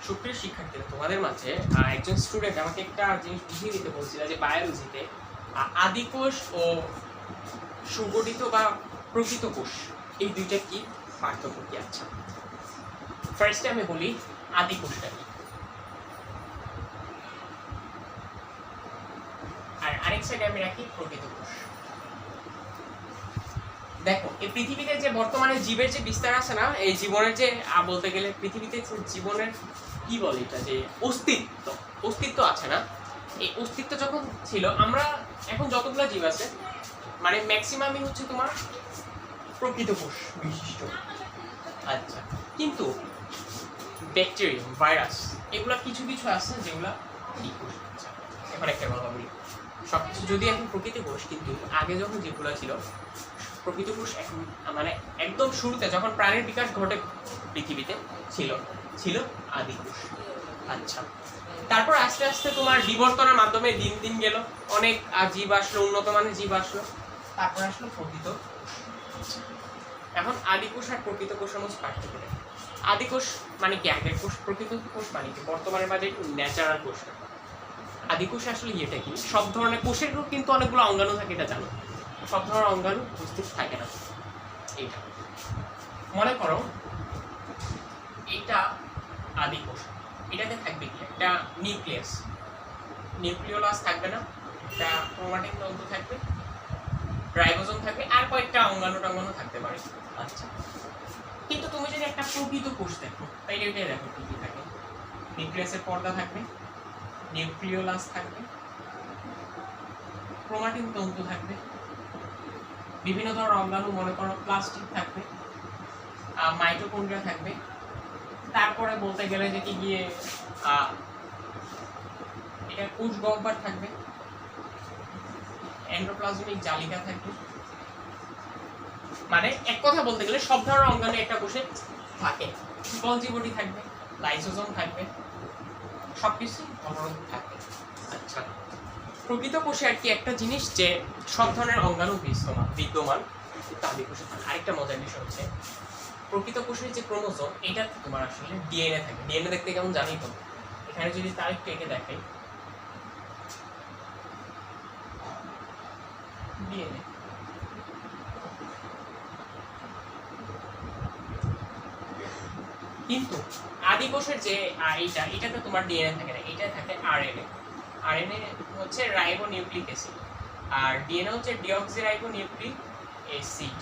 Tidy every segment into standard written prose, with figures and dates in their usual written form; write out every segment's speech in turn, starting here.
সুপ্রিয় শিক্ষার্থীরা, তোমাদের মাঝে একজন স্টুডেন্ট আমাকে একটা জিনিস বুঝিয়ে দিতে বলছিল যে বায়োলজিতে আদিকোষ ও সুগঠিত বা প্রকৃত কোষ এই দুইটা কি পার্থক্য কি? আচ্ছা, ফার্স্টে আমি বলি আদিকোষটা কি, আর আরেক সাইডে আমি রাখি প্রকৃত কোষ। দেখো, এই পৃথিবীতে যে বর্তমানে জীবের যে বিস্তার আছে না, এই জীবনের যে বলতে গেলে পৃথিবীতে জীবনের কি বলে এটা, যে অস্তিত্ব আছে না, এই অস্তিত্ব যখন ছিল, আমরা এখন যতগুলো জীব আছে মানে ম্যাক্সিমামই হচ্ছে তোমার প্রকৃত কোষ বিশিষ্ট। আচ্ছা, কিন্তু ব্যাকটেরিয়া, ভাইরাস, এগুলা কিছু কিছু আছে যেগুলা কোষ। আচ্ছা, এখন একটা কথা বলি, সবকিছু যদি এখন প্রকৃত কোষ, কিন্তু আগে যখন যেগুলো ছিল প্রকৃত কোষ, এখন মানে একদম শুরুতে যখন প্রাণীর বিকাশ ঘটে পৃথিবীতে ছিল আদি কোষ। আচ্ছা, তারপর আস্তে আস্তে তোমার বিবর্তনের মাধ্যমে দিন দিন গেল, অনেক জীব আসলো, উন্নত মানের জীব আসলো, তারপর আসলো প্রকৃত কোষ। এখন আদি কোষ আর প্রকৃত কোষের মধ্যে পার্থক্য নেই। আদি কোষ মানে কি আগের কোষ, প্রকৃত কোষ মানে কি বর্তমানের বাজে ন্যাচারাল কোষ। আদি কোষ আসলে এটা কি, সব ধরনের কোষের কিন্তু অনেকগুলো অঙ্গাণু থাকে, এটা জানো, সব ধরনের অঙ্গাণু উপস্থিত থাকে না। এইটা মনে করো, এটা আদি কোষ, এটাতে থাকবে কি একটা নিউক্লিয়াস, নিউক্লিওলাস থাকবে না, একটা ক্রোমাটিন তন্তু থাকবে, রাইবোজোম থাকবে, আর কয়েকটা অঙ্গাণু টঙ্গাণু থাকতে পারে। আচ্ছা, কিন্তু তুমি যদি একটা প্রকৃত কোষ দেখো, তাই এটাই দেখো কি কি থাকে, নিউক্লিয়াসের পর্দা থাকবে, নিউক্লিওলাস থাকবে, ক্রোমাটিন তন্তু থাকবে, বিভিন্ন ধরনের অঙ্গাণু, মনে করো প্লাস্টিক থাকবে, মাইটোকন্ড্রিয়া থাকবে, তারপরে বলতে গেলে যে কি গিয়ে এটা কোষ গহ্বর থাকবে, এন্ডোপ্লাজমিক জালিকা থাকবে, মানে এক কথা বলতে গেলে সব ধরনের অঙ্গাণু একটা কোষে থাকে। গলজি বডি থাকবে, লাইসোজোম থাকবে, সবকিছু অবরোধ থাকবে। আচ্ছা, প্রকৃত কোষে আর কি একটা জিনিস যে সব ধরনের অঙ্গাণু বিদ্যমান, কিন্তু আদি কোষে থাকে। আরেকটা মজার বিষয় হচ্ছে প্রকৃত কোষের যে ক্রোমোজোম, এটা তোমার আসলে ডিএনএ থাকে। ডিএনএ দেখতে কেমন জানি তো, এখানে যদি তার একটু এঁকে দেখাই, ডিএনএ কিন্তু আদি কোষের যে এটাতে তোমার ডিএনএ থাকে না, এটা থাকে আরএনএ। আরএনএ হচ্ছে রাইবো নিউক্লিক অ্যাসিড, আর ডিএনএ হচ্ছে ডিঅক্সিরাইবো নিউক্লিক অ্যাসিড।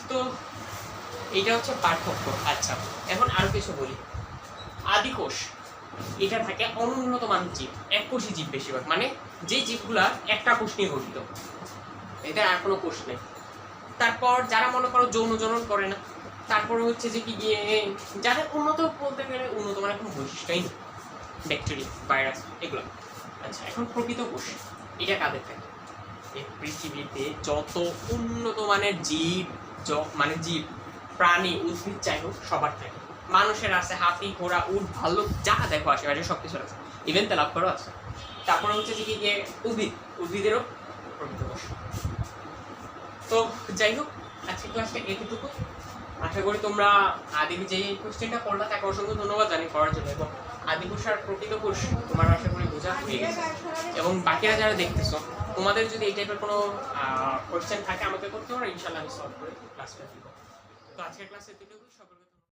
তো এটা হচ্ছে পার্থক্য। আচ্ছা, এখন আরো কিছু বলি। আদি কোষ এটা থাকে অনুন্নত মানের জীব, এককোষী জীব বেশিরভাগ, মানে যে জীবগুলা একটা কোষ নিয়ে গঠিত, এটা আর কোনো কোষ নেই। তারপর যারা মনে করো যৌন জনন করে না, তারপরে হচ্ছে যে কি গিয়ে যাদের উন্নত বলতে গেলে উন্নত মানের কোনো বৈশিষ্ট্যই নেই, ব্যাকটেরিয়া, ভাইরাস, এগুলো। আচ্ছা, এখন প্রকৃত কোষ এটা কাদের থাকে? এই পৃথিবীতে যত উন্নত মানের জীব, মানে জীব, প্রাণী, উদ্ভিদ চাই হোক, সবার থাকে। মানুষের আছে, হাতি, ঘোড়া, উট, ভাল্লুক, যা দেখো আশেপাশে সব কিছু আছে, ইভেন তেলাপ করা আছে। তারপরে হচ্ছে যে কি গিয়ে উদ্ভিদেরও প্রকৃত কোষ। তো যাই হোক, আজকে ক্লাসটা এতটুকু। আশা করি তোমরা আদি যে কোশ্চেনটা করলা তাকে অসংখ্য ধন্যবাদ জানি করার জন্য, এবং আদি কোষ আর প্রকৃত কোষ তোমার আশা করি বোঝা হয়ে গেছে। এবং বাকিরা যারা দেখতেছো, তোমাদের যদি এই টাইপের কোনো কোশ্চেন থাকে আমাকে করতে পারো, ইনশাল্লাহ আমি সলভ করে ক্লাসটা দিব। তো আজকের ক্লাসে এতটুকু, সকলকে